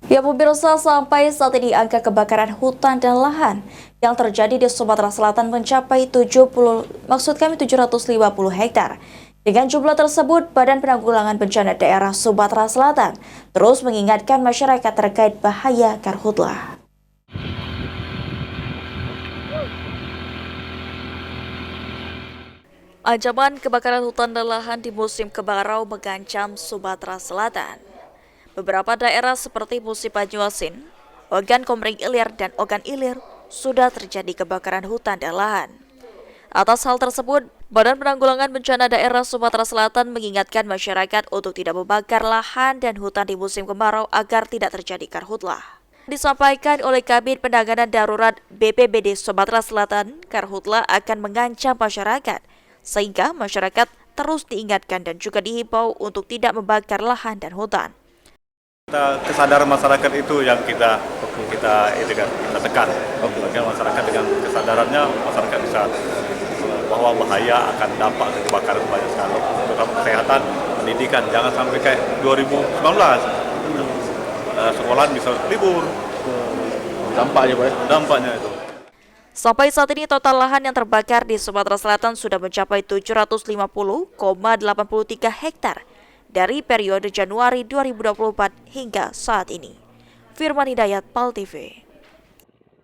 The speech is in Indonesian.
Ya pemirsa, sampai saat ini angka kebakaran hutan dan lahan yang terjadi di Sumatera Selatan mencapai 750 hektar. Dengan jumlah tersebut, Badan Penanggulangan Bencana Daerah Sumatera Selatan terus mengingatkan masyarakat terkait bahaya karhutlah. Ancaman kebakaran hutan dan lahan di musim kemarau mengancam Sumatera Selatan. Beberapa daerah seperti Musi Banyuasin, Ogan Komering Ilir, dan Ogan Ilir sudah terjadi kebakaran hutan dan lahan. Atas hal tersebut, Badan Penanggulangan Bencana Daerah Sumatera Selatan mengingatkan masyarakat untuk tidak membakar lahan dan hutan di musim kemarau agar tidak terjadi karhutlah. Disampaikan oleh Kabid Penanganan Darurat BPBD Sumatera Selatan, karhutlah akan mengancam masyarakat, sehingga masyarakat terus diingatkan dan juga dihimbau untuk tidak membakar lahan dan hutan. Kesadaran masyarakat itu yang kita tekan. Bagaimana masyarakat dengan kesadarannya masyarakat bisa bahwa bahaya akan dampak kebakaran banyak sekali. Terutama kesehatan, pendidikan, jangan sampai kayak 2019 sekolah bisa libur. Dampaknya itu. Sampai saat ini total lahan yang terbakar di Sumatera Selatan sudah mencapai 750,83 hektar dari periode Januari 2024 hingga saat ini. Firman Hidayat, PAL TV.